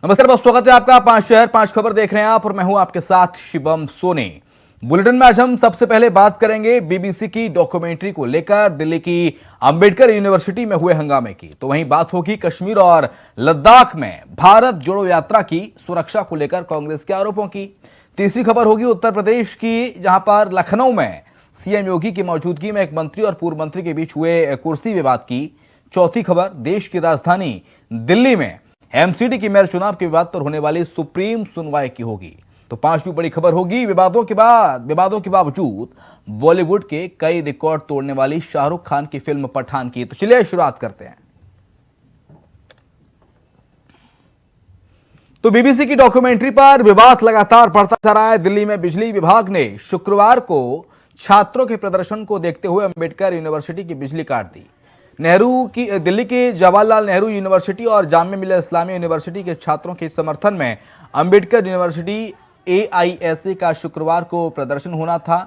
नमस्कार, बहुत स्वागत है आपका। 5 शहर 5 खबर देख रहे हैं आप और मैं हूं आपके साथ शिवम सोनी। बुलेटिन में आज हम सबसे पहले बात करेंगे बीबीसी की डॉक्यूमेंट्री को लेकर दिल्ली की अंबेडकर यूनिवर्सिटी में हुए हंगामे की। तो वहीं बात होगी कश्मीर और लद्दाख में भारत जोड़ो यात्रा की सुरक्षा को लेकर कांग्रेस के आरोपों की। तीसरी खबर होगी उत्तर प्रदेश की, जहां पर लखनऊ में सीएम योगी की मौजूदगी में एक मंत्री और पूर्व मंत्री के बीच हुए कुर्सी विवाद की। चौथी खबर देश की राजधानी दिल्ली में एमसीडी की मेयर चुनाव के विवाद पर होने वाली सुप्रीम सुनवाई की होगी। तो पांचवी बड़ी खबर होगी विवादों के बावजूद बॉलीवुड के कई रिकॉर्ड तोड़ने वाली शाहरुख खान की फिल्म पठान की। तो चलिए शुरुआत करते हैं। तो बीबीसी की डॉक्यूमेंट्री पर विवाद लगातार बढ़ता जा रहा है। दिल्ली में बिजली विभाग ने शुक्रवार को छात्रों के प्रदर्शन को देखते हुए अंबेडकर यूनिवर्सिटी की बिजली काट दी। दिल्ली की जवाहरलाल नेहरू यूनिवर्सिटी और जामिया मिल्लिया इस्लामिया यूनिवर्सिटी के छात्रों के समर्थन में अंबेडकर यूनिवर्सिटी एआईएसए का शुक्रवार को प्रदर्शन होना था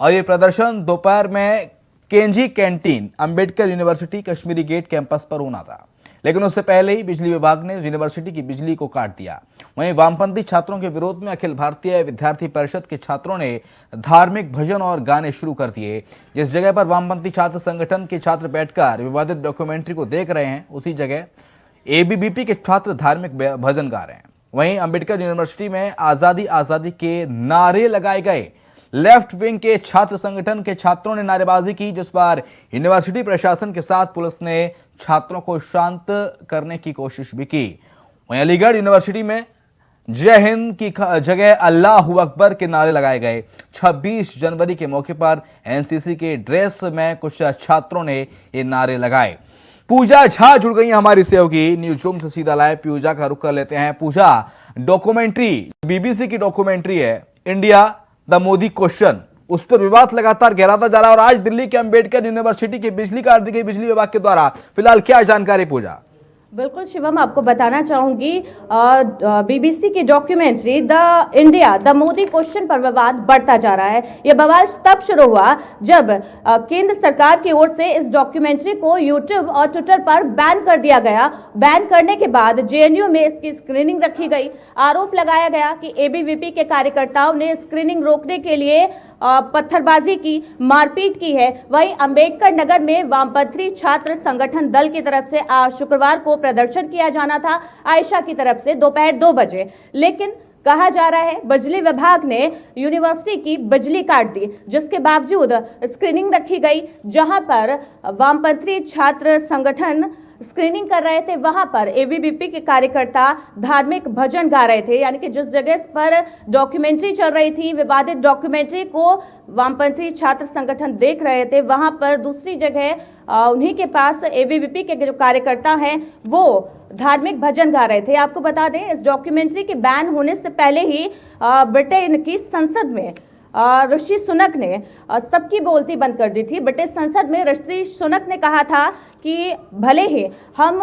और ये प्रदर्शन दोपहर में केंजी canteen Ambedkar university Kashmiri gate campus पर होना था, लेकिन उससे पहले ही बिजली विभाग ने यूनिवर्सिटी की बिजली को काट दिया। वहीं वामपंथी छात्रों के विरोध में अखिल भारतीय विद्यार्थी परिषद के छात्रों ने धार्मिक भजन और गाने शुरू कर दिए। जिस जगह पर वामपंथी छात्र संगठन के छात्र बैठकर विवादित डॉक्यूमेंट्री को देख रहे हैं, उसी जगह एबीवीपी के छात्र धार्मिक भजन गा रहे हैं। वहीं अंबेडकर यूनिवर्सिटी में आजादी आजादी के नारे लगाए गए। लेफ्ट विंग के छात्र संगठन के छात्रों ने नारेबाजी की, जिस पर यूनिवर्सिटी प्रशासन के साथ पुलिस ने छात्रों को शांत करने की कोशिश भी की। वहीं अलीगढ़ यूनिवर्सिटी में जय हिंद की जगह अल्लाह अकबर के नारे लगाए गए। 26 जनवरी के मौके पर एनसीसी के ड्रेस में कुछ छात्रों ने ये नारे लगाए। पूजा झा जुड़ गई हमारी सहयोगी न्यूज रूम से सीधा लाइव। पूजा का रुख कर लेते हैं। पूजा, डॉक्यूमेंट्री बीबीसी की डॉक्यूमेंट्री है इंडिया द मोदी क्वेश्चन, उस पर विवाद लगातार गहराता जा रहा है और आज दिल्ली के अंबेडकर यूनिवर्सिटी की बिजली काट दी गई बिजली विभाग के द्वारा। फिलहाल क्या जानकारी पूजा? बिल्कुल शिवम, आपको बताना चाहूंगी बीबीसी की documentary the India the Modi question पर विवाद बढ़ता जा रहा है। यह विवाद तब शुरू हुआ जब केंद्र सरकार की ओर से इस डॉक्यूमेंट्री को यूट्यूब और ट्विटर पर बैन कर दिया गया। बैन करने के बाद जेएनयू में इसकी स्क्रीनिंग रखी गई। आरोप लगाया गया कि एबीवीपी के कार्यकर्ताओं ने स्क्रीनिंग रोकने के लिए पत्थरबाजी की, मारपीट की है। वहीं अंबेडकर नगर में वामपंथी छात्र संगठन दल की तरफ से शुक्रवार को प्रदर्शन किया जाना था आयशा की तरफ से दोपहर 2 बजे, लेकिन कहा जा रहा है बिजली विभाग ने यूनिवर्सिटी की बिजली काट दी, जिसके बावजूद स्क्रीनिंग रखी गई। जहां पर वामपंथी छात्र संगठन स्क्रीनिंग कर रहे थे, वहां पर एबीवीपी के कार्यकर्ता धार्मिक भजन गा रहे थे। यानी कि जिस जगह पर डॉक्यूमेंट्री चल रही थी, विवादित डॉक्यूमेंट्री को वामपंथी छात्र संगठन देख रहे थे, वहां पर दूसरी जगह उन्हीं के पास एबीवीपी के जो कार्यकर्ता हैं वो धार्मिक भजन गा रहे थे। आपको बता दें, इस डॉक्यूमेंट्री के बैन होने से पहले ही ब्रिटेन की संसद में ऋषि सुनक ने सबकी बोलती बंद कर दी थी। ब्रिटिश संसद में ऋषि सुनक ने कहा था कि भले ही हम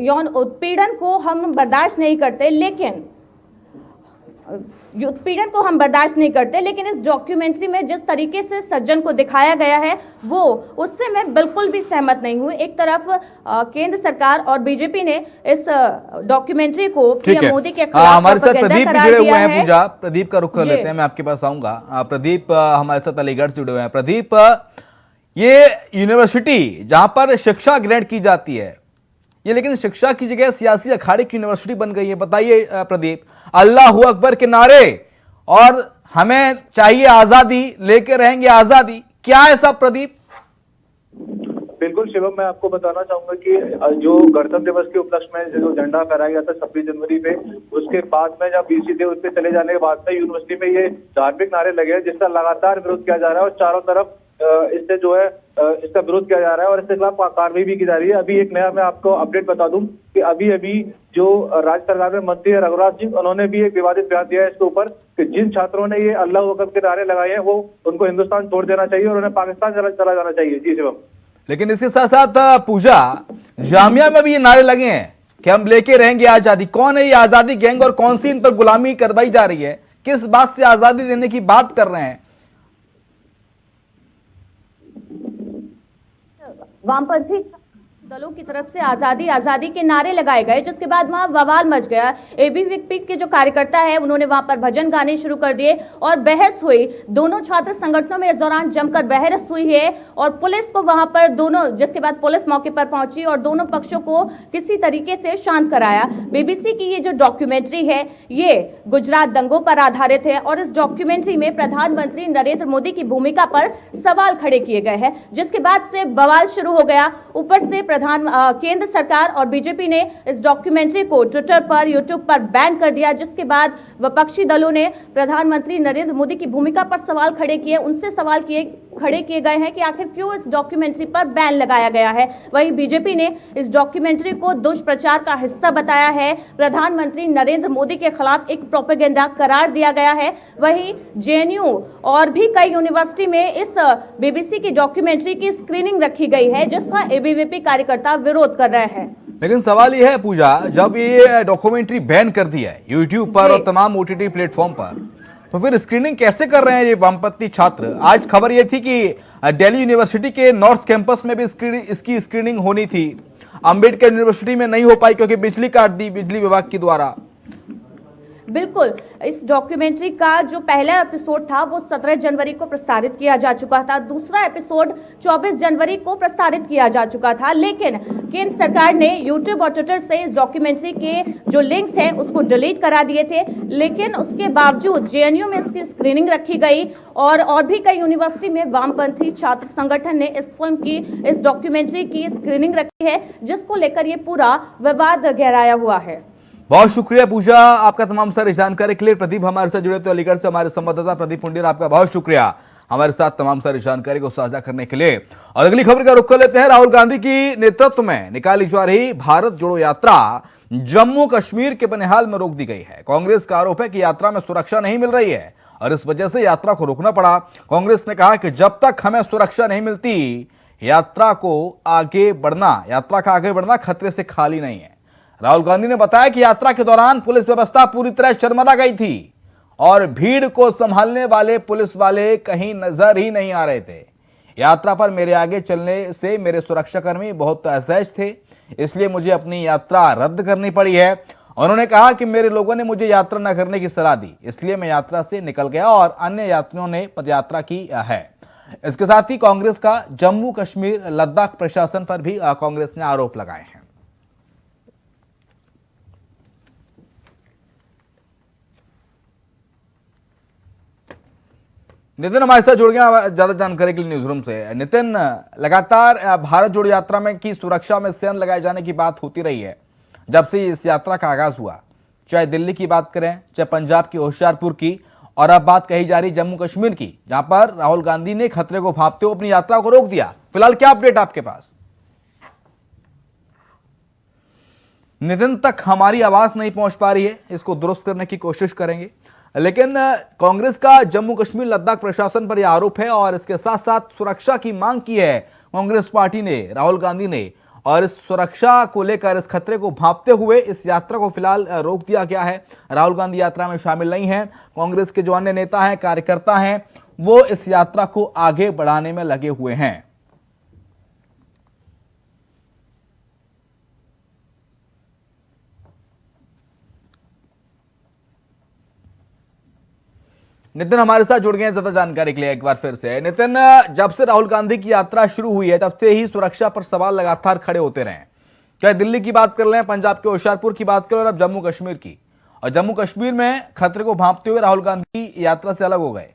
यौन उत्पीड़न को हम बर्दाश्त नहीं करते, लेकिन उत्पीड़न को हम बर्दाश्त नहीं करते, लेकिन इस डॉक्यूमेंट्री में जिस तरीके से सज्जन को दिखाया गया है वो उससे मैं बिल्कुल भी सहमत नहीं हूं। एक तरफ केंद्र सरकार और बीजेपी ने इस डॉक्यूमेंट्री को पीएम मोदी के खिलाफ हमारे साथ प्रदीप भी जुड़े हुए हैं। पूजा, प्रदीप का रुख कर लेते हैं, मैं आपके पास आऊंगा। प्रदीप हमारे साथ अलीगढ़ से जुड़े हुए हैं। प्रदीप, ये यूनिवर्सिटी जहां पर शिक्षा ग्रहण की जाती है, ये लेकिन शिक्षा की जगह सियासी अखाड़े की यूनिवर्सिटी बन गई है। बताइए प्रदीप, अल्लाह अकबर के नारे और हमें चाहिए आजादी, लेके रहेंगे आजादी, क्या है सब प्रदीप? बिल्कुल शिवम, मैं आपको बताना चाहूंगा कि जो गणतंत्र दिवस के उपलक्ष्य में जो झंडा फहराया गया था 26 जनवरी पे, उसके बाद में जब बीसी डे उस पे चले जाने के बाद में यूनिवर्सिटी में ये धार्मिक नारे लगे हैं, जिसका लगातार विरोध किया जा रहा है और चारों तरफ इससे जो है इसका विरोध किया जा रहा है और इसके खिलाफ कार्रवाई भी की जा रही है। अभी एक नया मैं आपको अपडेट बता दूं कि अभी जो राज्य सरकार में मंत्री है रघुराज सिंह, उन्होंने भी एक विवादित बयान दिया है इसके ऊपर कि जिन छात्रों ने ये अल्लाह अकबर के नारे लगाए हैं वो उनको हिंदुस्तान छोड़ देना चाहिए और उन्हें पाकिस्तान चला जाना चाहिए। जी शिवम, लेकिन इसके साथ साथ पूजा, जामिया में भी ये नारे लगे हैं कि हम लेके रहेंगे आजादी। कौन है ये आजादी गैंग और कौन सी इन पर गुलामी करवाई जा रही है? किस बात से आजादी देने की बात कर रहे हैं? वामपंथी दलों की तरफ से आजादी आजादी के नारे लगाए गए, जिसके बाद वहां बवाल मच गया। एबीवीपी के जो कार्यकर्ता है उन्होंने वहां पर भजन गाने शुरू कर दिए और बहस हुई। दोनों छात्र संगठनों में इस दौरान जमकर बहस हुई है और पुलिस को वहां पर दोनों, जिसके बाद पुलिस मौके पर पहुंची और दोनों पक्षों को किसी तरीके से शांत कराया। बीबीसी की ये जो डॉक्यूमेंट्री है ये गुजरात दंगों पर आधारित है और इस डॉक्यूमेंट्री में प्रधानमंत्री नरेंद्र मोदी की भूमिका पर सवाल खड़े किए गए हैं, जिसके बाद से बवाल शुरू हो गया। ऊपर से केंद्र सरकार और बीजेपी ने इस डॉक्यूमेंट्री को ट्विटर पर, यूट्यूब पर बैन कर दिया, जिसके बाद विपक्षी दलों ने प्रधानमंत्री नरेंद्र मोदी की भूमिका पर सवाल खड़े किए। उनसे सवाल खड़े किए गए हैं कि आखिर क्यों इस डॉक्यूमेंट्री पर बैन लगाया गया है। वहीं बीजेपी ने इस डॉक्यूमेंट्री को दुष्प्रचार का हिस्सा बताया है। प्रधानमंत्री नरेंद्र मोदी के खिलाफ एक प्रोपेगेंडा करार दिया गया है। वहीं जेएनयू और भी कई यूनिवर्सिटी में इस बीबीसी की डॉक्यूमेंट्री की स्क्रीनिंग रखी गई है, जिसका एबीवीपी कार्यकर्ता विरोध कर रहे हैं। लेकिन सवाल यह है पूजा, जब ये डॉक्यूमेंट्री बैन कर दिया है यूट्यूब पर और तमाम ओटीटी प्लेटफॉर्म पर, तो फिर स्क्रीनिंग कैसे कर रहे हैं ये वामपंथी छात्र? आज खबर ये थी कि दिल्ली यूनिवर्सिटी के नॉर्थ कैंपस में भी इसकी स्क्रीनिंग होनी थी, अंबेडकर यूनिवर्सिटी में नहीं हो पाई क्योंकि बिजली काट दी बिजली विभाग के द्वारा। बिल्कुल, इस डॉक्यूमेंट्री का जो पहला एपिसोड था वो 17 जनवरी को प्रसारित किया जा चुका था, दूसरा एपिसोड 24 जनवरी को प्रसारित किया जा चुका था। लेकिन केंद्र सरकार ने यूट्यूब और ट्विटर से इस डॉक्यूमेंट्री के जो लिंक्स हैं उसको डिलीट करा दिए थे। लेकिन उसके बावजूद जेएनयू में इसकी स्क्रीनिंग रखी गई और भी कई यूनिवर्सिटी में वामपंथी छात्र संगठन ने इस फिल्म की, इस डॉक्यूमेंट्री की स्क्रीनिंग रखी है, जिसको लेकर ये पूरा विवाद गहराया हुआ है। बहुत शुक्रिया पूजा आपका तमाम सारी जानकारी के लिए। प्रदीप हमारे साथ जुड़े तो अलीगढ़ से हमारे संवाददाता प्रदीप पुंडीर, आपका बहुत शुक्रिया हमारे साथ तमाम सारी जानकारी को साझा करने के लिए। और अगली खबर का रुख कर लेते हैं। राहुल गांधी की नेतृत्व में निकाली जा रही भारत जोड़ो यात्रा जम्मू कश्मीर के बनिहाल में रोक दी गई है। कांग्रेस का आरोप है कि यात्रा में सुरक्षा नहीं मिल रही है और इस वजह से यात्रा को रोकना पड़ा। कांग्रेस ने कहा कि जब तक हमें सुरक्षा नहीं मिलती यात्रा का आगे बढ़ना खतरे से खाली नहीं है। राहुल गांधी ने बताया कि यात्रा के दौरान पुलिस व्यवस्था पूरी तरह शर्मदा गई थी और भीड़ को संभालने वाले पुलिस वाले कहीं नजर ही नहीं आ रहे थे। यात्रा पर मेरे आगे चलने से मेरे सुरक्षाकर्मी बहुत असहज थे, इसलिए मुझे अपनी यात्रा रद्द करनी पड़ी है। उन्होंने कहा कि मेरे लोगों ने मुझे यात्रा न करने की सलाह दी, इसलिए मैं यात्रा से निकल गया और अन्य यात्रियों ने पदयात्रा की है। इसके साथ ही कांग्रेस का जम्मू कश्मीर लद्दाख प्रशासन पर भी कांग्रेस ने आरोप लगाए हैं। नितिन हमारे साथ जुड़ गया ज्यादा जानकारी के लिए न्यूज रूम से। नितिन, लगातार भारत जोड़ो यात्रा में की सुरक्षा में सेन लगाए जाने की बात होती रही है जब से इस यात्रा का आगाज हुआ, चाहे दिल्ली की बात करें, चाहे पंजाब की होशियारपुर की, और अब बात कही जा रही जम्मू कश्मीर की, जहां पर राहुल गांधी ने खतरे को भांपते हुए अपनी यात्रा को रोक दिया। फिलहाल क्या अपडेट आपके पास? नितिन, तक हमारी आवाज नहीं पहुंच पा रही है, इसको दुरुस्त करने की कोशिश करेंगे। लेकिन कांग्रेस का जम्मू कश्मीर लद्दाख प्रशासन पर यह आरोप है और इसके साथ साथ सुरक्षा की मांग की है कांग्रेस पार्टी ने, राहुल गांधी ने, और इस सुरक्षा को लेकर इस खतरे को भांपते हुए इस यात्रा को फिलहाल रोक दिया गया है। राहुल गांधी यात्रा में शामिल नहीं है। कांग्रेस के जो अन्य नेता हैं, कार्यकर्ता हैं, वो इस यात्रा को आगे बढ़ाने में लगे हुए हैं। नितिन हमारे साथ जुड़ गए हैं ज्यादा जानकारी के लिए एक बार फिर से। नितिन, जब से राहुल गांधी की यात्रा शुरू हुई है तब से ही सुरक्षा पर सवाल लगातार खड़े होते रहे, चाहे दिल्ली की बात कर लें, पंजाब के होशियारपुर की बात करें और अब जम्मू कश्मीर की। और जम्मू कश्मीर में खतरे को भांपते हुए राहुल गांधी यात्रा से अलग हो गए।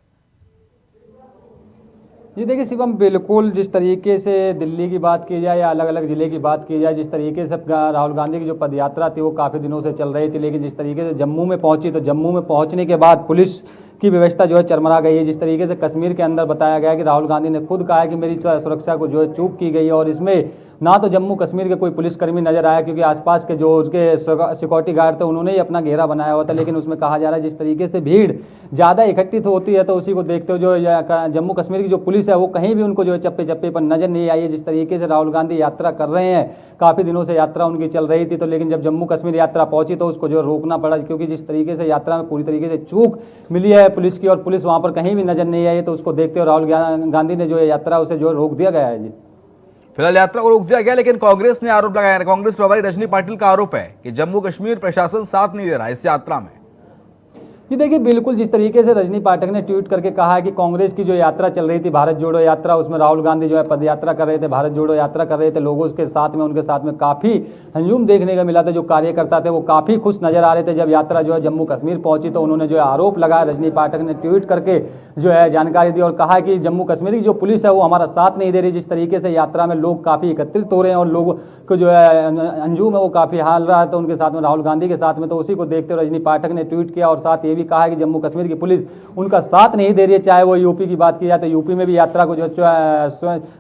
जी देखिए शिवम, बिल्कुल जिस तरीके से दिल्ली की बात की जाए या अलग अलग ज़िले की बात की जाए, जिस तरीके से राहुल गांधी की जो पदयात्रा थी वो काफ़ी दिनों से चल रही थी, लेकिन जिस तरीके से जम्मू में पहुंची तो जम्मू में पहुंचने के बाद पुलिस की व्यवस्था जो है चरमरा गई है। जिस तरीके से कश्मीर के अंदर बताया गया कि राहुल गांधी ने खुद कहा है कि मेरी सुरक्षा को जो है चूक की गई है, और इसमें ना तो जम्मू कश्मीर के कोई पुलिसकर्मी नजर आया क्योंकि आसपास के जो उसके सिक्योरिटी गार्ड थे उन्होंने ही अपना घेरा बनाया हुआ था। लेकिन उसमें कहा जा रहा है जिस तरीके से भीड़ ज़्यादा इकट्ठित होती है तो उसी को देखते हुए जो जम्मू कश्मीर की जो पुलिस है वो कहीं भी उनको जो है चप्पे चप्पे पर नजर नहीं आई है। जिस तरीके से राहुल गांधी यात्रा कर रहे हैं, काफ़ी दिनों से यात्रा उनकी चल रही थी, तो लेकिन जब जम्मू कश्मीर यात्रा पहुंची तो उसको जो रोकना पड़ा, क्योंकि जिस तरीके से यात्रा में पूरी तरीके से चूक मिली है पुलिस की और पुलिस वहाँ पर कहीं भी नजर नहीं आई है, तो उसको देखते हुए राहुल गांधी ने जो है यात्रा उसे जो रोक दिया गया है। जी फिलहाल यात्रा को रोक दिया गया, लेकिन कांग्रेस ने आरोप लगाया। कांग्रेस प्रभारी रजनी पाटिल का आरोप है कि जम्मू कश्मीर प्रशासन साथ नहीं दे रहा इस यात्रा में। जी देखिए, बिल्कुल जिस तरीके से रजनी पाठक ने ट्वीट करके कहा है कि कांग्रेस की जो यात्रा चल रही थी भारत जोड़ो यात्रा, उसमें राहुल गांधी जो है पद यात्रा कर रहे थे, भारत जोड़ो यात्रा कर रहे थे, लोगों के साथ में उनके साथ में काफ़ी हंजूम देखने का मिला था। जो कार्यकर्ता थे वो काफ़ी खुश नजर आ रहे थे। जब यात्रा जो है जम्मू कश्मीर पहुंची तो उन्होंने जो है आरोप लगाया, रजनी पाठक ने ट्वीट करके जो है जानकारी दी और कहा कि जम्मू कश्मीर की जो पुलिस है वो हमारा साथ नहीं दे रही। जिस तरीके से यात्रा में लोग काफ़ी एकत्रित हो रहे हैं और लोगों को जो है अंजुम है वो काफ़ी हाल रहा है तो उनके साथ में राहुल गांधी के साथ में, तो उसी को देखते हुए रजनी पाठक ने ट्वीट किया और साथ ये भी कहा कि जम्मू कश्मीर की पुलिस उनका साथ नहीं दे रही है। चाहे वो यूपी की बात की जाए तो यूपी में भी यात्रा को जो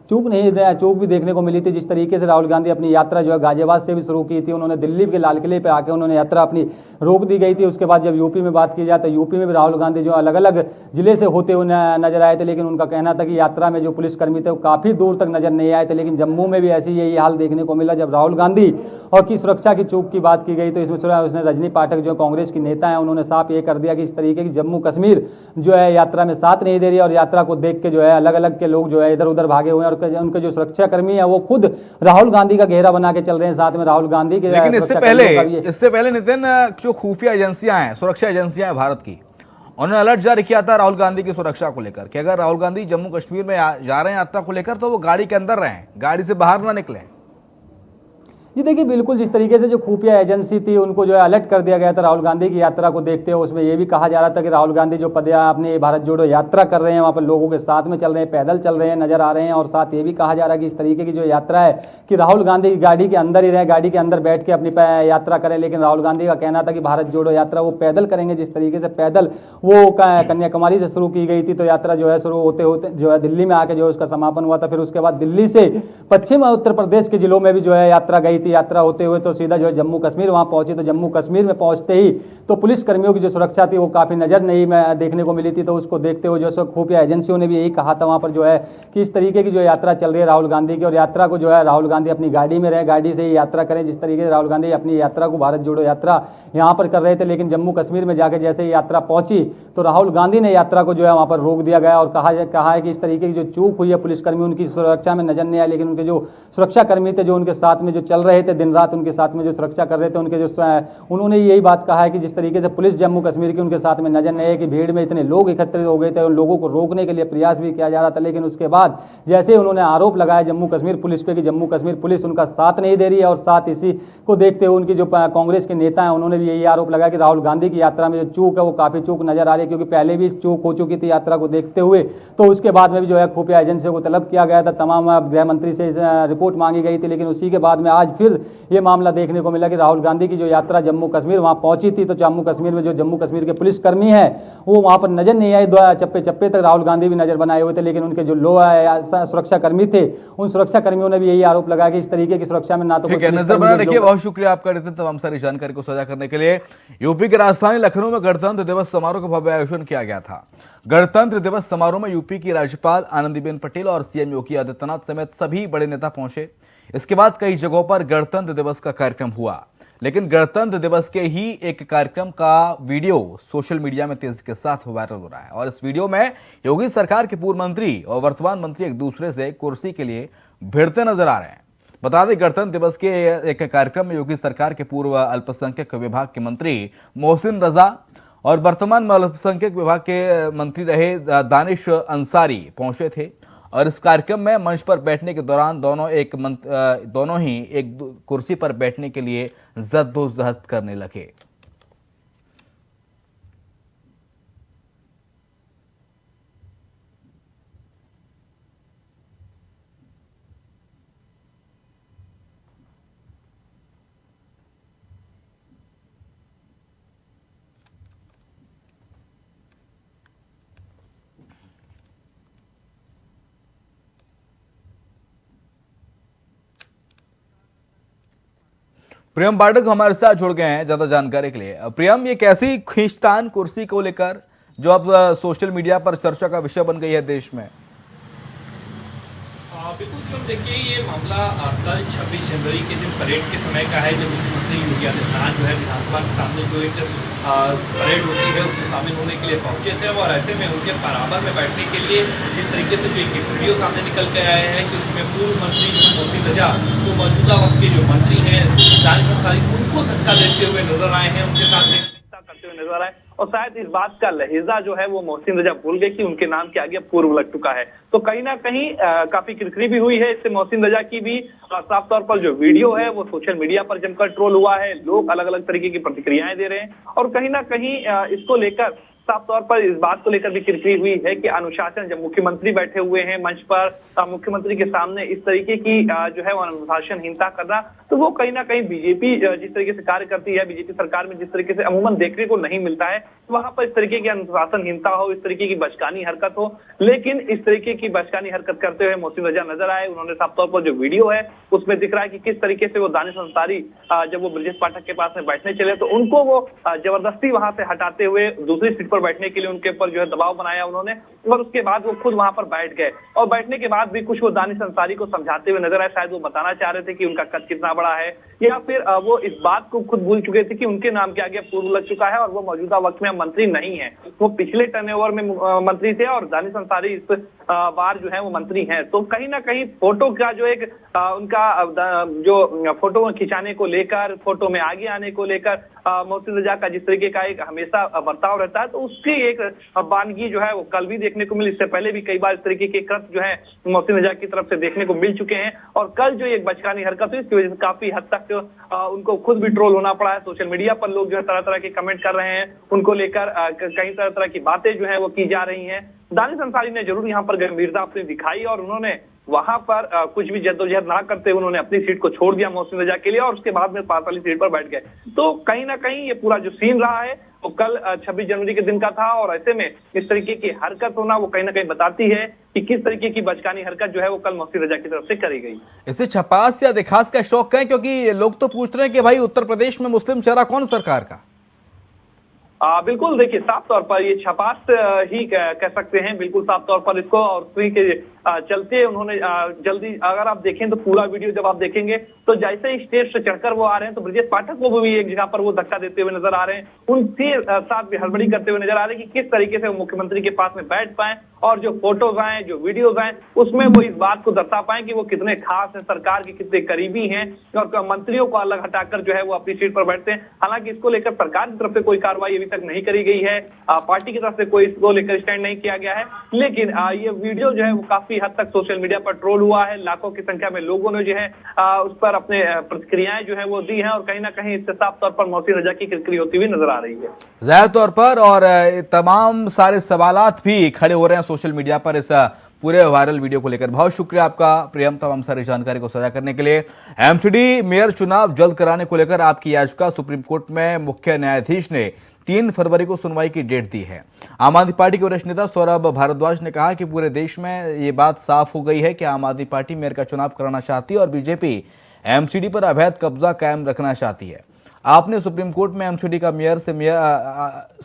चूक भी देखने को मिली थी। जिस तरीके से राहुल गांधी अपनी यात्रा जो है गाजियाबाद से भी शुरू की थी, उन्होंने दिल्ली के लाल किले पर आके उन्होंने यात्रा अपनी रोक दी गई थी। उसके बाद जब यूपी में बात की जाए तो यूपी में भी राहुल गांधी जो अलग अलग जिले से होते हुए नजर आए थे, लेकिन उनका कहना था कि यात्रा में जो पुलिसकर्मी थे वो काफ़ी दूर तक नजर नहीं आए थे। लेकिन जम्मू में भी ऐसी यही हाल देखने को मिला। जब राहुल गांधी और की सुरक्षा की चूक की बात की गई तो इसमें उसने रजनी पाठक जो कांग्रेस की नेता हैं उन्होंने साफ ये कर दिया कि इस तरीके की जम्मू कश्मीर जो है यात्रा में साथ नहीं दे रही है और यात्रा को देख के जो है अलग अलग के लोग जो है इधर उधर भागे हुए हैं और उनके जो सुरक्षाकर्मी है वो खुद राहुल गांधी का घेरा बना के चल रहे हैं, साथ में राहुल गांधी के। लेकिन इससे पहले नितिन, जो खुफिया एजेंसियां हैं, सुरक्षा एजेंसियां हैं भारत की, उन्होंने अलर्ट जारी किया था राहुल गांधी की सुरक्षा को लेकर कि अगर राहुल गांधी जम्मू कश्मीर में जा रहे हैं यात्रा को लेकर तो वो गाड़ी के अंदर रहें, गाड़ी से बाहर ना निकलें। जी देखिए, बिल्कुल जिस तरीके से जो खुफिया एजेंसी थी उनको जो है अलर्ट कर दिया गया था राहुल गांधी की यात्रा को देखते हुए। उसमें ये भी कहा जा रहा था कि राहुल गांधी जो अपने भारत जोड़ो यात्रा कर रहे हैं वहाँ पर लोगों के साथ में चल रहे हैं, पैदल चल रहे हैं, नजर आ रहे हैं। और साथ ये भी कहा जा रहा है कि इस तरीके की जो यात्रा है कि राहुल गांधी गाड़ी के अंदर ही रहें, गाड़ी के अंदर बैठ के अपनी यात्रा करें। लेकिन राहुल गांधी का कहना था कि भारत जोड़ो यात्रा वो पैदल करेंगे। जिस तरीके से पैदल वो कन्याकुमारी से शुरू की गई थी तो यात्रा जो है शुरू होते होते जो है दिल्ली में आके जो है उसका समापन हुआ था। फिर उसके बाद दिल्ली से पश्चिम उत्तर प्रदेश के जिलों में भी जो है यात्रा गई थी। यात्रा होते हुए तो सीधा जो है जम्मू कश्मीर वहां पहुंची तो जम्मू कश्मीर में पहुंचते ही तो पुलिस कर्मियों की जो सुरक्षा थी वो काफी नजर नहीं में देखने को मिली थी। तो उसको देखते हुए जो है खुफिया एजेंसियों ने भी यही कहा था वहां पर जो है कि इस तरीके की जो यात्रा चल रही है राहुल गांधी की और यात्रा को जो है राहुल गांधी अपनी गाड़ी में रहे, गाड़ी से ही यात्रा करें। जिस तरीके से राहुल गांधी अपनी यात्रा को भारत जोड़ो यात्रा यहाँ पर कर रहे थे, लेकिन जम्मू कश्मीर में जाकर जैसे ही यात्रा पहुंची तो राहुल गांधी ने यात्रा को जो है वहां पर रोक दिया गया और कहा है कि इस तरीके की जो चूक हुई है पुलिसकर्मी उनकी सुरक्षा में नजर नहीं आया। लेकिन उनके जो सुरक्षाकर्मी थे जो उनके साथ में जो चल रहे थे दिन रात उनके साथ में जो सुरक्षा कर रहे थे उनके जो उन्होंने यही बात कहा है कि जिस तरीके से पुलिस जम्मू कश्मीर की उनके साथ में नजर नहीं है कि भीड़ में इतने लोग एकत्रित हो गए थे, उन लोगों को रोकने के लिए प्रयास भी किया जा रहा था। लेकिन उसके बाद जैसे ही उन्होंने आरोप लगाया जम्मू कश्मीर पुलिस पे कि जम्मू कश्मीर पुलिस उनका साथ नहीं दे रही है और साथ इसी को देखते हुए उनकी जो कांग्रेस के नेता हैं उन्होंने भी यही आरोप लगाया कि राहुल गांधी की यात्रा में जो चूक है वो काफी चूक नजर आ रही है, क्योंकि पहले भी चूक हो चुकी थी यात्रा को देखते हुए। तो उसके बाद में भी जो है खुफिया एजेंसियों को तलब किया गया था, तमाम गृह मंत्री से रिपोर्ट मांगी गई थी। लेकिन उसी के बाद में आज फिर ये मामला देखने को मिला कि राहुल गांधी की जो यात्रा जम्मू कश्मीर वहां पहुंची थी तो जम्मू कश्मीर में जो जम्मू कश्मीर के पुलिसकर्मी हैं वो वहां पर नजर नहीं आए। चप्पे चप्पे तक राहुल गांधी भी नजर बनाए हुए थे, लेकिन उनके जो सुरक्षाकर्मी थे उन सुरक्षाकर्मियों ने भी यही आरोप लगाया कि इस तरीके की सुरक्षा में ना तो नजर बना रखिए। बहुत शुक्रिया आपका तमाम सारी जानकारी को साझा करने के लिए। यूपी की राजधानी लखनऊ में गणतंत्र दिवस समारोह का भव्य आयोजन किया गया था। गणतंत्र दिवस समारोह में यूपी की राज्यपाल आनंदीबेन पटेल और सीएम योगी आदित्यनाथ समेत सभी बड़े नेता पहुंचे। इसके बाद कई जगहों पर गणतंत्र दिवस का कार्यक्रम हुआ, लेकिन गणतंत्र दिवस के ही एक कार्यक्रम का वीडियो सोशल मीडिया में तेजी के साथ वायरल हो रहा है और इस वीडियो में योगी सरकार के पूर्व मंत्री और वर्तमान मंत्री एक दूसरे से कुर्सी के लिए भिड़ते नजर आ रहे हैं। बता दें, गणतंत्र दिवस के एक कार्यक्रम में योगी सरकार के पूर्व अल्पसंख्यक विभाग के मंत्री मोहसिन रजा और वर्तमान अल्पसंख्यक विभाग के मंत्री रहे दानिश अंसारी पहुंचे थे और इस कार्यक्रम में मंच पर बैठने के दौरान दोनों ही एक कुर्सी पर बैठने के लिए जद्दोजहद करने लगे। प्रियम पाठक हमारे साथ जुड़ गए हैं ज्यादा जानकारी के लिए। प्रियम, ये कैसी खींचतान कुर्सी को लेकर जो अब सोशल मीडिया पर चर्चा का विषय बन गई है देश में? बिल्कुल शिवम, देखिए ये मामला कल 26 जनवरी के दिन परेड के समय का है, जब मुख्यमंत्री योगी आदित्यनाथ जो है विधानसभा के सामने जो एक परेड होती है उसमें शामिल होने के लिए पहुंचे थे। और ऐसे में उनके बराबर में बैठने के लिए जिस तरीके से जो एक वीडियो सामने निकल के आया है कि उसमें पूर्व मंत्री जो मोहसिन रजा, तो मौजूदा वक्त के जो मंत्री हैं दानिश अंसारी, उनको धक्का देते हुए नजर आए हैं, उनके साथ करते हुए नजर आए। और शायद इस बात का लहजा जो है वो मोहसिन रजा भूल गए कि उनके नाम के आगे पूर्व लग चुका है। तो कहीं ना कहीं काफी किरकिरी भी हुई है इससे मोहसिन रजा की भी। साफ तौर पर जो वीडियो है वो सोशल मीडिया पर जमकर ट्रोल हुआ है, लोग अलग अलग तरीके की प्रतिक्रियाएं दे रहे हैं। और कहीं ना कहीं इसको लेकर साफ तौर पर इस बात को लेकर भी किरकिरी हुई है कि अनुशासन, जब मुख्यमंत्री बैठे हुए हैं मंच पर, मुख्यमंत्री के सामने इस तरीके की जो है वो अनुशासनहीनता करना, तो वो कहीं ना कहीं बीजेपी जिस तरीके से कार्य करती है, बीजेपी सरकार में जिस तरीके से अमूमन देखने को नहीं मिलता है, वहां पर इस तरीके की अनुशासनहीनता हो, इस तरीके की बचकानी हरकत हो। लेकिन इस तरीके की बचकानी हरकत करते हुए मोहसिन रजा नजर आए। उन्होंने साफ तौर पर जो वीडियो है उसमें दिख रहा है कि किस तरीके से वो दानिश अंसारी जब वो ब्रजेश पाठक के पास में बैठने चले तो उनको वो जबरदस्ती वहां से हटाते हुए दूसरी सीट पर बैठने के लिए उनके ऊपर जो है दबाव बनाया उन्होंने। और उसके बाद वो खुद वहां पर बैठ गए और बैठने के बाद भी कुछ वो दानिश अंसारी को समझाते हुए नजर आए। शायद वो बताना चाह रहे थे कि उनका कद कितना बड़ा है, या फिर वो इस बात को खुद भूल चुके थे कि उनके नाम के आगे पूर्व लग चुका है और वो मौजूदा वक्त में मंत्री नहीं है। वो पिछले टर्नओवर में मंत्री थे और दानिश अंसारी इस बार जो है वो मंत्री हैं। तो कहीं ना कहीं फोटो का जो एक उनका जो फोटो खिंचाने को लेकर, फोटो में आगे आने को लेकर मोहसिन रजा का जिस तरीके का एक हमेशा बर्ताव रहता है, तो उसकी एक वानगी जो है वो कल भी देखने को मिली। इससे पहले भी कई बार इस तरीके के कृत्य जो है मोहसिन रजा की तरफ से देखने को मिल चुके हैं। और कल जो एक बचकानी हरकत हुई इसकी वजह से काफी हद तक उनको खुद भी ट्रोल होना पड़ा है। सोशल मीडिया पर लोग जो है तरह तरह के कमेंट कर रहे हैं, उनको लेकर कई तरह तरह की बातें जो है वो की जा रही हैं। दानिश अंसारी ने जरूर यहाँ पर गंभीरता अपनी दिखाई और उन्होंने वहां पर कुछ भी जद्दोजहद ना करते हुए उन्होंने अपनी सीट को छोड़ दिया मोहसिन रजा के लिए और उसके बाद में पास वाली सीट पर बैठ गए। तो कहीं ना कहीं ये पूरा जो सीन रहा है वो कल 26 जनवरी के दिन का था। और ऐसे में इस तरीके की हरकत होना वो कहीं ना कहीं बताती है कि किस तरीके की बचकानी हरकत जो है वो कल मोहसिन रजा की तरफ से करी गई। इसे छपास या दिखास का शौक है, क्योंकि लोग तो पूछ रहे हैं कि भाई उत्तर प्रदेश में मुस्लिम चेहरा कौन सरकार का? बिल्कुल, देखिए साफ तौर पर ये छपास ही कह सकते हैं, बिल्कुल साफ तौर पर इसको। और उसी के चलते उन्होंने जल्दी, अगर आप देखें तो पूरा वीडियो जब आप देखेंगे तो जैसे ही स्टेज से चढ़कर वो आ रहे हैं तो ब्रजेश पाठक को भी एक जगह पर वो धक्का देते हुए नजर आ रहे हैं, उनसे साथ भी हड़बड़ी करते हुए नजर आ रहे हैं कि किस तरीके से वो मुख्यमंत्री के पास में बैठ पाए और जो फोटोज आए, जो वीडियोज आए, उसमें वो इस बात को दर्शा पाए कि वो कितने खास हैं, सरकार के कितने करीबी हैं और मंत्रियों को अलग हटाकर जो है वो अपनी सीट पर बैठते हैं। हालांकि इसको लेकर सरकार की तरफ से कोई कार्रवाई अभी तक नहीं करी गई है, पार्टी की तरफ से कोई इसको लेकर स्टैंड नहीं किया गया है। लेकिन ये वीडियो जो है वो काफी हद तक सोशल मीडिया पर ट्रोल हुआ है, लाखों की संख्या में लोगों ने जो है उस पर अपने प्रतिक्रियाएं जो है वो दी हैं और कहीं ना कहीं इससे साफ तौर पर मोहसिन रजा की किरकिरी होती हुई नजर आ रही है जाहिर तौर पर। और तमाम सारे सवालात भी खड़े हो रहे हैं सोशल मीडिया पर इस पूरे वायरल वीडियो को लेकर। बहुत शुक्रिया आपका प्रियम, तमाम सारी जानकारी को साझा करने के लिए। एमसीडी मेयर चुनाव जल्द कराने को लेकर आपकी याचिका सुप्रीम कोर्ट में मुख्य न्यायाधीश ने 3 फरवरी को सुनवाई की डेट दी है। आम आदमी पार्टी के वरिष्ठ नेता सौरभ भारद्वाज ने कहा कि पूरे देश में ये बात साफ हो गई है कि आम आदमी पार्टी मेयर का चुनाव कराना चाहती है और बीजेपी एमसीडी पर अवैध कब्जा कायम रखना चाहती है। आपने सुप्रीम कोर्ट में एमसीडी का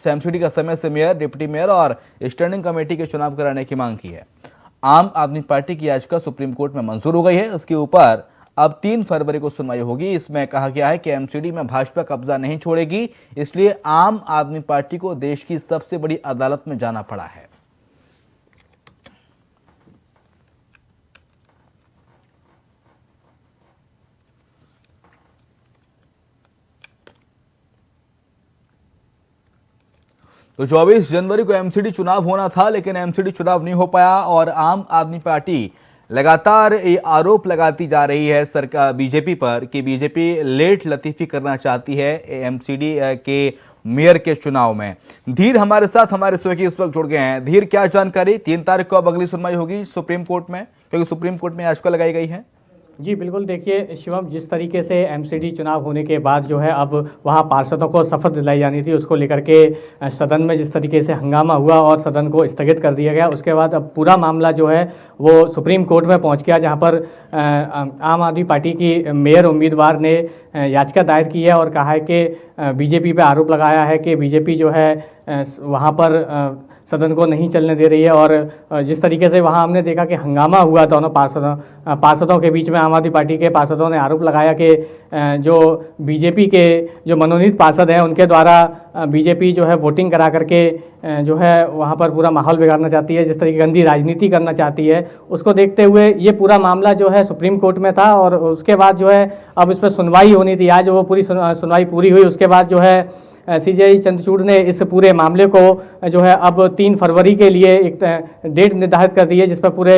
एमसीडी का समय से मेयर, डिप्टी मेयर और स्टैंडिंग कमेटी के चुनाव कराने की मांग की है। आम आदमी पार्टी की याचिका सुप्रीम कोर्ट में मंजूर हो गई है। इसके ऊपर अब 3 फरवरी को सुनवाई होगी। इसमें कहा गया है कि एमसीडी में भाजपा कब्जा नहीं छोड़ेगी, इसलिए आम आदमी पार्टी को देश की सबसे बड़ी अदालत में जाना पड़ा है। तो 24 जनवरी को एमसीडी चुनाव होना था, लेकिन एमसीडी चुनाव नहीं हो पाया और आम आदमी पार्टी लगातार ये आरोप लगाती जा रही है सरकार बीजेपी पर कि बीजेपी लेट लतीफी करना चाहती है एमसीडी के मेयर के चुनाव में। धीर हमारे साथ हमारे सहयोगी इस वक्त जुड़ गए हैं। धीर, क्या जानकारी? 3 तारीख को अब अगली सुनवाई होगी सुप्रीम कोर्ट में, क्योंकि सुप्रीम कोर्ट में याचिका लगाई गई है। जी बिल्कुल, देखिए शिवम, जिस तरीके से एमसीडी चुनाव होने के बाद जो है अब वहाँ पार्षदों को शपथ दिलाई जानी थी, उसको लेकर के सदन में जिस तरीके से हंगामा हुआ और सदन को स्थगित कर दिया गया, उसके बाद अब पूरा मामला जो है वो सुप्रीम कोर्ट में पहुँच गया, जहाँ पर आम आदमी पार्टी की मेयर उम्मीदवार ने याचिका दायर की है और कहा है कि बीजेपी पे आरोप लगाया है कि बीजेपी जो है वहाँ पर सदन को नहीं चलने दे रही है। और जिस तरीके से वहाँ हमने देखा कि हंगामा हुआ दोनों पार्षदों के बीच में, आम आदमी पार्टी के पार्षदों ने आरोप लगाया कि जो बीजेपी के जो मनोनीत पार्षद हैं उनके द्वारा बीजेपी जो है वोटिंग करा करके जो है वहाँ पर पूरा माहौल बिगाड़ना चाहती है, जिस तरह की गंदी राजनीति करना चाहती है। उसको देखते हुए ये पूरा मामला जो है सुप्रीम कोर्ट में था और उसके बाद जो है अब इस पर सुनवाई होनी थी। आज वो पूरी सुनवाई पूरी हुई। उसके बाद जो है सीजेआई चंद्रचूड़ ने इस पूरे मामले को जो है अब 3 फरवरी के लिए एक डेट निर्धारित कर दी है, जिस पर पूरे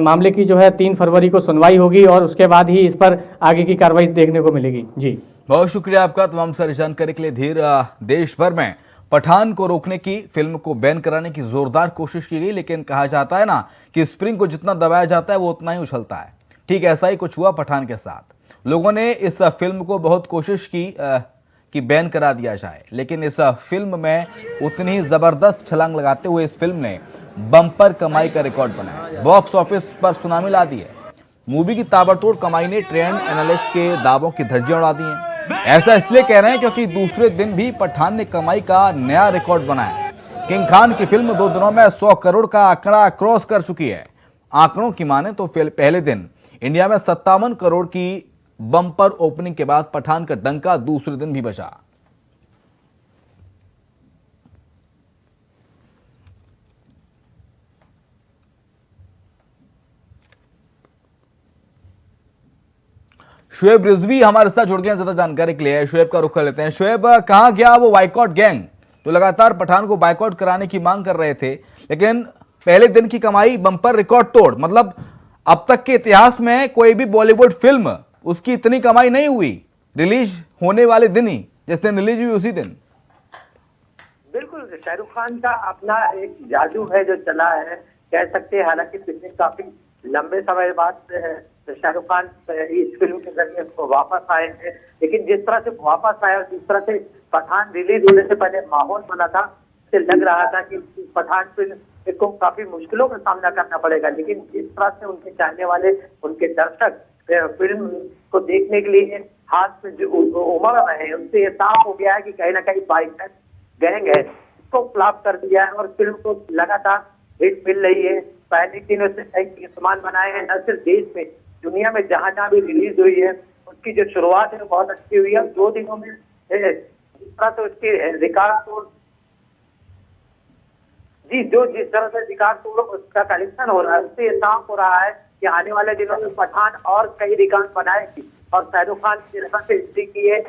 मामले की जो है 3 फरवरी को सुनवाई होगी और उसके बाद ही इस पर आगे की कार्रवाई देखने को मिलेगी। जी बहुत शुक्रिया आपका तमाम सारी जानकारी के लिए। धीर, देश भर में पठान को रोकने की, फिल्म को बैन कराने की जोरदार कोशिश की गई, लेकिन कहा जाता है ना कि स्प्रिंग को जितना दबाया जाता है वो उतना ही उछलता है। ठीक ऐसा ही कुछ हुआ पठान के साथ। लोगों ने इस फिल्म को बहुत कोशिश की कि बैन करा दिया जाए, लेकिन इस फिल्म में उतनी ही जबरदस्त छलांग लगाते हुए इस फिल्म ने बम्पर कमाई का रिकॉर्ड बनाया, बॉक्स ऑफिस पर सुनामी ला दी है। मूवी की ताबड़तोड़ कमाई ने ट्रेंड एनालिस्ट के दावों की धज्जियां उड़ा दी हैं। ऐसा इसलिए कह रहे हैं क्योंकि दूसरे दिन भी पठान ने कमाई का नया रिकॉर्ड बनाया। किंग खान की फिल्म 2 दिनों में 100 करोड़ का आंकड़ा क्रॉस कर चुकी है। आंकड़ों की माने तो पहले दिन इंडिया में 57 करोड़ की बम्पर ओपनिंग के बाद पठान का डंका दूसरे दिन भी बजा। शुएब रिजवी हमारे साथ जुड़ गए हैं ज्यादा जानकारी के लिए। शुएब का रुख कर लेते हैं। शुएब, कहां गया वो बाइकॉट गैंग तो लगातार पठान को बाइकॉट कराने की मांग कर रहे थे, लेकिन पहले दिन की कमाई बम्पर रिकॉर्ड तोड़। मतलब अब तक के इतिहास में कोई भी बॉलीवुड फिल्म उसकी इतनी कमाई नहीं हुई रिलीज होने वाले दिन ही, जिस दिन रिलीज हुई उसी दिन। बिल्कुल, शाहरुख खान का अपना एक जादू है जो चला है, कह सकते हैं। हालांकि पिछले काफी लंबे समय बाद शाहरुख खान इस फिल्म के जरिए वापस आए हैं, लेकिन जिस तरह से वापस आए और जिस तरह से पठान रिलीज होने से पहले माहौल बना था, से लग रहा था कि पठान फिल्म को काफी मुश्किलों का सामना करना पड़ेगा, लेकिन जिस तरह से उनके चाहने वाले, उनके दर्शक फिल्म को देखने के लिए हाथ में जो उमड़ रहे हैं, उनसे ये साफ हो गया है कि कहीं ना कहीं बाइकॉट गैंग है, इसको फ्लॉप कर दिया है और फिल्म को लगातार हिट मिल रही है। पहले दिनों से कई कीर्तिमान बनाए हैं, न सिर्फ देश में, दुनिया में जहां जहां भी रिलीज हुई है उसकी जो शुरुआत है बहुत अच्छी हुई है। 2 दिनों में जिस तरह से उसके रिकॉर्ड तोड़ जिस तरह से रिकॉर्ड तोड़ उसका कलेक्शन हो रहा है, उससे ये साफ हो रहा है कि आने वाले दिनों में पठान और कई रिकॉर्ड बनाएगी। और शाहरुख खान की तरह से एंट्री की है,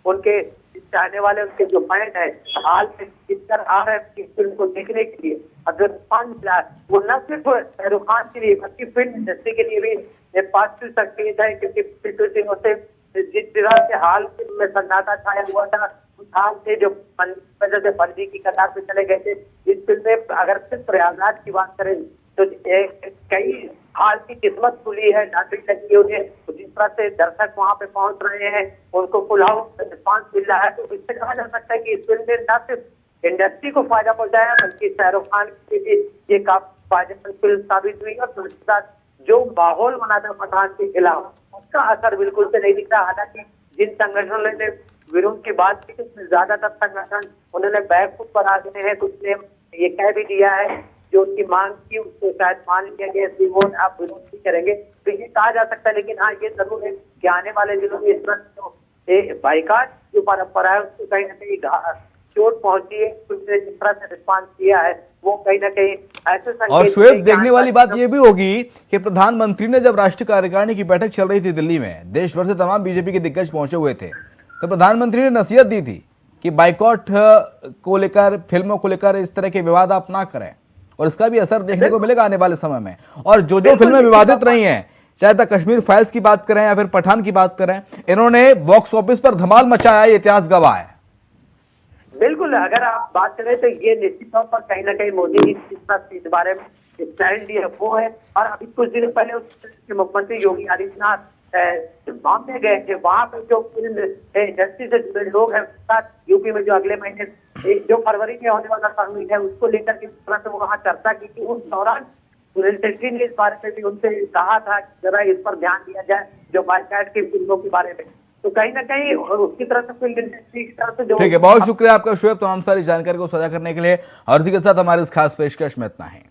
उनके चाहने वाले, उनके जो फैन है हाल में किसकर आ रहे हैं फिल्म को देखने के लिए, अगर फंड मिला वो न सिर्फ शाहरुख खान के लिए बल्कि फिल्म इंडस्ट्री के लिए भी पॉजिटिव संकेत है, क्योंकि पिछले दिनों से जिस तरह से हाल में सन्नाटा छाया हुआ था, उस हाल से जो वजह से बंदी की कतार पे चले गए थे, इस फिल्म में अगर सिर्फ प्रयागराज की बात करें तो कई हाल की किस्मत खुली है, लॉटरी लगी हुई है, तो जिस तरह से दर्शक वहां पे पहुंच रहे हैं, उनको फुल हाउस रिस्पॉन्स मिल रहा है, तो इससे कहा जा सकता है कि इस फिल्म ने न सिर्फ इंडस्ट्री को फायदा पहुंचाया बल्कि शाहरुख खान के लिए ये काफी फायदेमंद फिल्म साबित हुई। और साथ जो माहौल बना था पठान के खिलाफ, उसका असर बिल्कुल से नहीं दिख रहा। हालांकि जिन संगठनों ने विरोध की बात की, उसमें ज्यादातर संगठन उन्होंने बैकफुट पर आ गए हैं। कुछ ने ये कह भी दिया है जो उनकी मांग थी उसको शायद मान लिया गया, रिवोट आप विरोध नहीं करेंगे, तो ये कहा जा सकता है। लेकिन हाँ, ये जरूर है कि आने वाले दिनों में इस तरह बाइकॉट जो परंपरा है उसको कहीं ना कहीं चोट पहुंची है। जिस तरह से रिस्पॉन्स किया है वो कहीं ना कहीं ऐसे और शुएब, देखने वाली बात यह भी होगी कि प्रधानमंत्री ने जब राष्ट्रीय कार्यकारिणी की बैठक चल रही थी दिल्ली में, देश भर से तमाम बीजेपी के दिग्गज पहुंचे हुए थे, तो प्रधानमंत्री ने नसीहत दी थी कि बाइकॉट को लेकर, फिल्मों को लेकर इस तरह के विवाद आप ना करें, और इसका भी असर देखने को मिलेगा आने वाले समय में। और जो जो फिल्में विवादित रही हैं, चाहे द कश्मीर फाइल्स की बात करें या फिर पठान की बात करें, इन्होंने बॉक्स ऑफिस पर धमाल मचाया, ये इतिहास गवाह है। बिल्कुल, अगर आप बात करें तो ये निश्चित तौर पर कहीं ना कहीं मोदी जी इस बारे में स्टैंड लिया वो है। और अभी कुछ दिन पहले मुख्यमंत्री योगी आदित्यनाथ बॉम्बे गए थे, वहां पे जो फिल्म इंडस्ट्री से जुड़े लोग हैं, साथ यूपी में जो अगले महीने जो फरवरी में होने वाला समिट है उसको लेकर किस तरह से वो वहाँ चर्चा की थी। उस दौरान सुनील शेट्टी ने इस बारे में भी उनसे कहा था कि जरा इस पर ध्यान दिया जाए जो बाइकॉट की फिल्मों के बारे में। तो कहीं ना कहीं उसकी तरफ से फिल्म इंडस्ट्री की तरफ से जो ठीक है, बहुत शुक्रिया आपका शुएब, तमाम सारी जानकारी को साझा करने के लिए। और इसी के साथ हमारे इस खास पेशकश में इतना है।